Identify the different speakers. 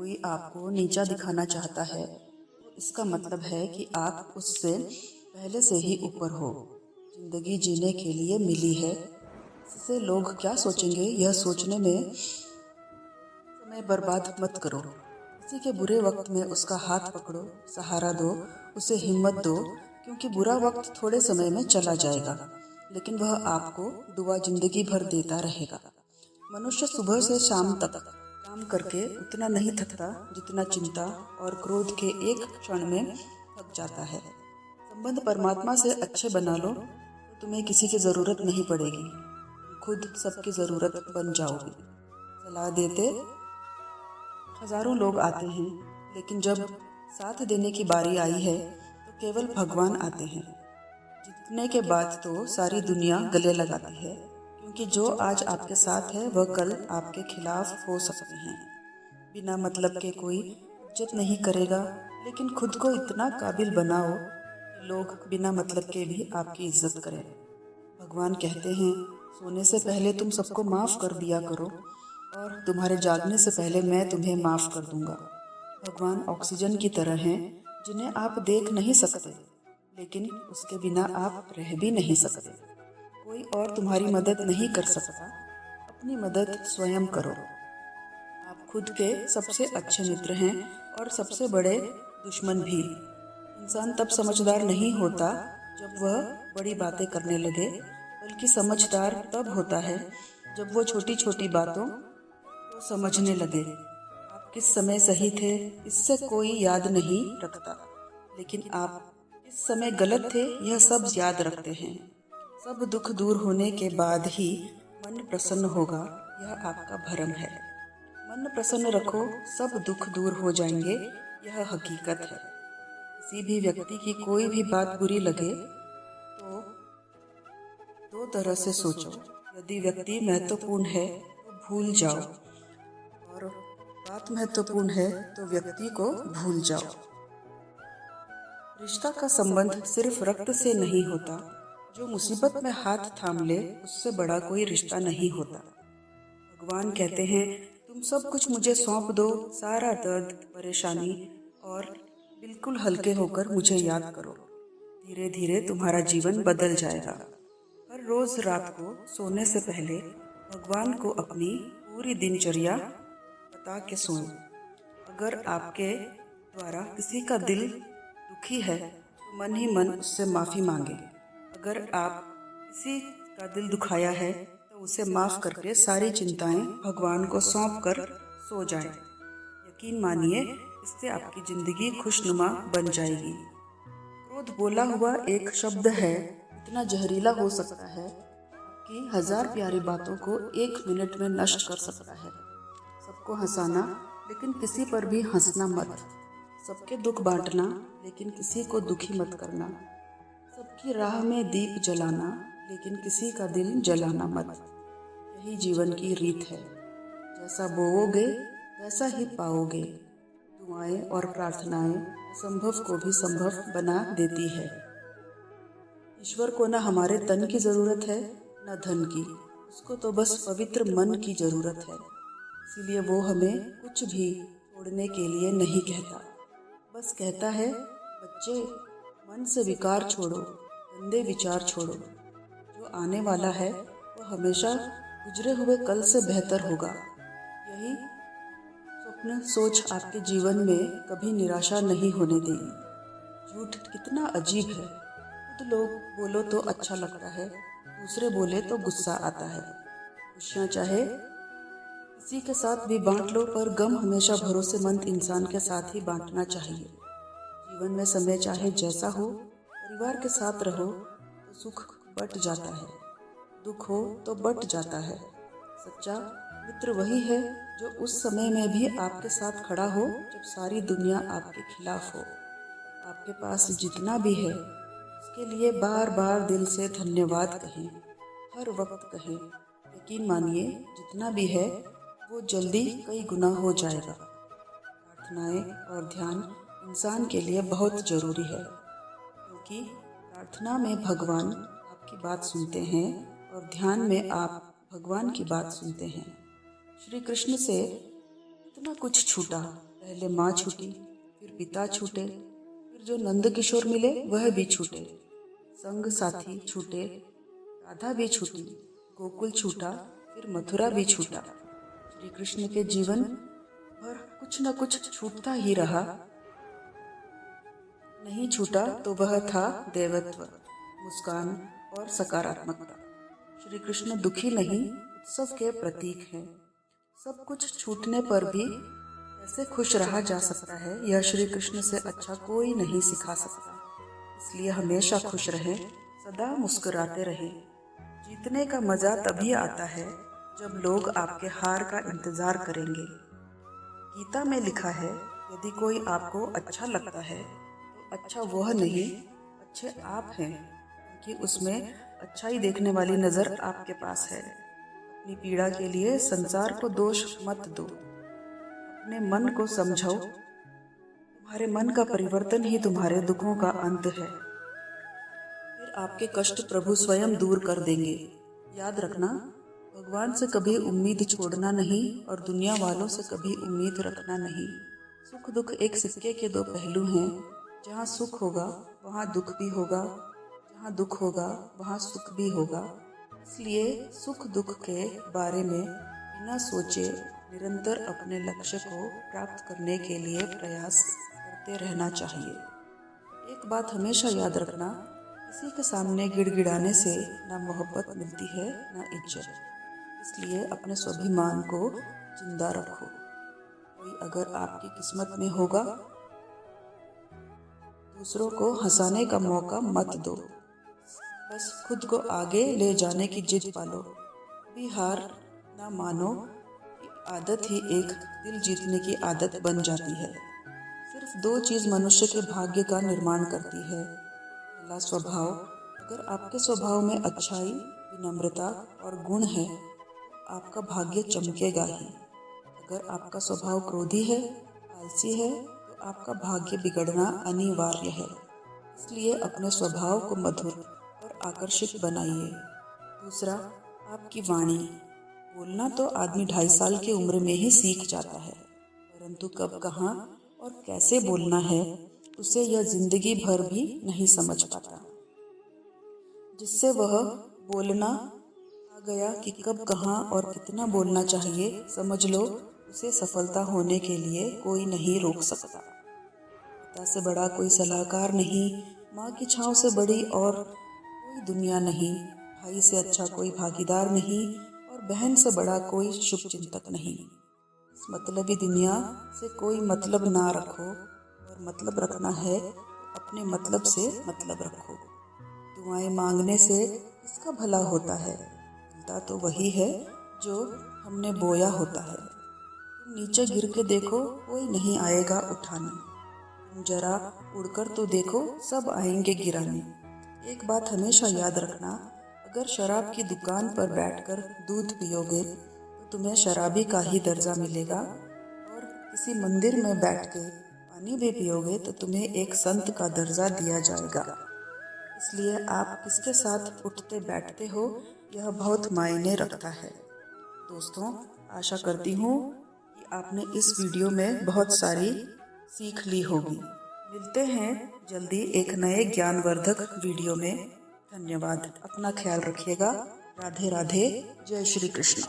Speaker 1: कोई आपको नीचा दिखाना चाहता है तो इसका मतलब है कि आप उससे पहले से ही ऊपर हो। जिंदगी जीने के लिए मिली है, इससे लोग क्या सोचेंगे यह सोचने में समय बर्बाद मत करो। किसी के बुरे वक्त में उसका हाथ पकड़ो, सहारा दो, उसे हिम्मत दो, क्योंकि बुरा वक्त थोड़े समय में चला जाएगा, लेकिन वह आपको दुआ जिंदगी भर देता रहेगा। मनुष्य सुबह से शाम तक काम करके उतना नहीं थकता जितना चिंता और क्रोध के एक क्षण में थक जाता है। संबंध परमात्मा से अच्छे बना लो तो तुम्हें किसी की जरूरत नहीं पड़ेगी, खुद सबकी जरूरत बन जाओगी। सलाह देते हजारों लोग आते हैं, लेकिन जब साथ देने की बारी आई है तो केवल भगवान आते हैं। जीतने के बाद तो सारी दुनिया गले लगाती है, क्योंकि जो आज आपके साथ है वह कल आपके खिलाफ हो सकते हैं। बिना मतलब के कोई इज्जत नहीं करेगा, लेकिन खुद को इतना काबिल बनाओ कि लोग बिना मतलब के भी आपकी इज्जत करें। भगवान कहते हैं, सोने से पहले तुम सबको माफ कर दिया करो और तुम्हारे जागने से पहले मैं तुम्हें माफ कर दूंगा। भगवान ऑक्सीजन की तरह हैं, जिन्हें आप देख नहीं सकते, लेकिन उसके बिना आप रह भी नहीं सकते। कोई और तुम्हारी मदद नहीं कर सकता, अपनी मदद स्वयं करो। आप खुद के सबसे अच्छे मित्र हैं और सबसे बड़े दुश्मन भी। इंसान तब समझदार नहीं होता जब वह बड़ी बातें करने लगे, बल्कि समझदार तब होता है जब वो छोटी छोटी बातों को समझने लगे। आप किस समय सही थे इससे कोई याद नहीं रखता, लेकिन आप किस समय गलत थे यह सब याद रखते हैं। सब दुख दूर होने के बाद ही मन प्रसन्न होगा, यह आपका भ्रम है। मन प्रसन्न रखो, सब दुख दूर हो जाएंगे, यह हकीकत है। किसी भी व्यक्ति की कोई भी बात बुरी लगे तो दो तरह से सोचो। यदि व्यक्ति महत्वपूर्ण है तो भूल जाओ, और बात महत्वपूर्ण है तो व्यक्ति को भूल जाओ। रिश्ता का संबंध सिर्फ रक्त से नहीं होता, जो मुसीबत में हाथ थाम ले उससे बड़ा कोई रिश्ता नहीं होता। भगवान कहते हैं, तुम सब कुछ मुझे सौंप दो, सारा दर्द, परेशानी, और बिल्कुल हल्के होकर मुझे याद करो। धीरे धीरे तुम्हारा जीवन बदल जाएगा। हर रोज रात को सोने से पहले भगवान को अपनी पूरी दिनचर्या बता के सोएं। अगर आपके द्वारा किसी का दिल दुखी है तो मन ही मन उससे माफी मांगे। अगर आप किसी का दिल दुखाया है तो उसे माफ करके सारी चिंताएं भगवान को सौंप कर सो जाएं। यकीन मानिए, इससे आपकी जिंदगी खुशनुमा बन जाएगी। क्रोध बोला हुआ एक शब्द है, इतना जहरीला हो सकता है कि 1000 प्यारी बातों को 1 मिनट में नष्ट कर सकता है। सबको हंसाना, लेकिन किसी पर भी हंसना मत। सबके दुख बांटना, लेकिन किसी को दुखी मत करना। सबकी राह में दीप जलाना, लेकिन किसी का दिल जलाना मत। यही जीवन की रीत है। जैसा बोओगे वैसा ही पाओगे। दुआएं और प्रार्थनाएं असंभव को भी संभव बना देती है। ईश्वर को न हमारे तन की जरूरत है न धन की, उसको तो बस पवित्र मन की जरूरत है। इसीलिए वो हमें कुछ भी छोड़ने के लिए नहीं कहता, बस कहता है, बच्चे मन से विकार छोड़ो, गंदे विचार छोड़ो। जो आने वाला है वो हमेशा गुजरे हुए कल से बेहतर होगा। यही स्वप्न सोच आपके जीवन में कभी निराशा नहीं होने देगी। झूठ कितना अजीब है। खुद लोग बोलो तो अच्छा लगता है, दूसरे बोले तो गुस्सा आता है। खुशियाँ चाहे किसी के साथ भी बांट लो, पर गम हमेशा भरोसेमंद इंसान के साथ ही बांटना चाहिए। जीवन में समय चाहे जैसा हो, परिवार के साथ रहो तो सुख बट जाता है, दुख हो तो बट जाता है। सच्चा मित्र वही है जो उस समय में भी आपके साथ खड़ा हो जब सारी दुनिया आपके खिलाफ हो। आपके पास जितना भी है उसके लिए बार बार दिल से धन्यवाद कहें, हर वक्त कहें। यकीन मानिए, जितना भी है वो जल्दी कई गुना हो जाएगा। प्रार्थनाएं और ध्यान इंसान के लिए बहुत जरूरी है, क्योंकि प्रार्थना में भगवान आपकी बात सुनते हैं और ध्यान में आप भगवान की बात सुनते हैं। श्री कृष्ण से इतना कुछ छूटा, पहले माँ छूटी, फिर पिता छूटे, फिर जो नंद किशोर मिले वह भी छूटे, संग साथी छूटे, राधा भी छूटी, गोकुल छूटा, फिर मथुरा भी छूटा। श्री कृष्ण के जीवन भर कुछ न कुछ छूटता ही रहा। नहीं छूटा तो वह था देवत्व, मुस्कान और सकारात्मकता। श्री कृष्ण दुखी नहीं, उत्सव के प्रतीक हैं। सब कुछ छूटने पर भी कैसे खुश रहा जा सकता है, यह श्री कृष्ण से अच्छा कोई नहीं सिखा सकता। इसलिए हमेशा खुश रहें, सदा मुस्कुराते रहें। जीतने का मजा तभी आता है जब लोग आपके हार का इंतजार करेंगे। गीता में लिखा है, यदि कोई आपको अच्छा लगता है तो अच्छा वह नहीं, अच्छे आप हैं, क्योंकि उसमें अच्छाई देखने वाली नजर आपके पास है। अपनी पीड़ा के लिए संसार को दोष मत दो, अपने मन को समझो। तुम्हारे मन का परिवर्तन ही तुम्हारे दुखों का अंत है। फिर आपके कष्ट प्रभु स्वयं दूर कर देंगे। याद रखना, भगवान से कभी उम्मीद छोड़ना नहीं और दुनिया वालों से कभी उम्मीद रखना नहीं। सुख दुख एक सिक्के के दो पहलू हैं। जहाँ सुख होगा वहाँ दुख भी होगा, जहाँ दुख होगा वहाँ सुख भी होगा। इसलिए सुख दुख के बारे में बिना सोचे निरंतर अपने लक्ष्य को प्राप्त करने के लिए प्रयास करते रहना चाहिए। एक बात हमेशा याद रखना, किसी के सामने गिड़गिड़ाने से ना मोहब्बत मिलती है ना इज्जत। इसलिए अपने स्वाभिमान को जिंदा रखो। कोई अगर आपकी किस्मत में होगा, दूसरों को हंसाने का मौका मत दो। बस खुद को आगे ले जाने की जिद पालो। कभी हार ना मानो, आदत ही एक दिल जीतने की आदत बन जाती है। सिर्फ दो चीज मनुष्य के भाग्य का निर्माण करती है। पहला स्वभाव, अगर आपके स्वभाव में अच्छाई, विनम्रता और गुण है, आपका भाग्य चमकेगा ही। अगर आपका स्वभाव क्रोधी है, आलसी है, तो आपका भाग्य बिगड़ना अनिवार्य है। इसलिए अपने स्वभाव को मधुर और आकर्षक बनाइए। दूसरा, आपकी वाणी। बोलना तो आदमी 2.5 साल की उम्र में ही सीख जाता है, परंतु कब, कहाँ और कैसे बोलना है, उसे यह जिंदगी भर भी नहीं समझ पाता। जिससे वह बोलना आ गया कि कब, कहाँ और कितना बोलना चाहिए, समझ लो उसे सफलता होने के लिए कोई नहीं रोक सकता। पिता से बड़ा कोई सलाहकार नहीं, माँ की छाँव से बड़ी और कोई दुनिया नहीं, भाई से अच्छा कोई भागीदार नहीं और बहन से बड़ा कोई शुभ चिंतक नहीं। इस मतलबी दुनिया से कोई मतलब ना रखो, और मतलब रखना है तो अपने मतलब से मतलब रखो। दुआएं मांगने से किसका भला होता है? मिलता तो वही है जो हमने बोया होता है। तुम नीचे गिर के देखो, कोई नहीं आएगा उठाने। तुम जरा उड़कर तो देखो, सब आएंगे गिराने। एक बात हमेशा याद रखना, अगर शराब की दुकान पर बैठकर दूध पियोगे तो तुम्हें शराबी का ही दर्जा मिलेगा, और किसी मंदिर में बैठ के पानी भी पियोगे तो तुम्हें एक संत का दर्जा दिया जाएगा। इसलिए आप किसके साथ उठते बैठते हो, यह बहुत मायने रखता है। दोस्तों, आशा करती हूँ कि आपने इस वीडियो में बहुत सारी सीख ली होगी। मिलते हैं जल्दी एक नए ज्ञानवर्धक वीडियो में। धन्यवाद। अपना ख्याल रखिएगा। राधे राधे। जय श्री कृष्ण।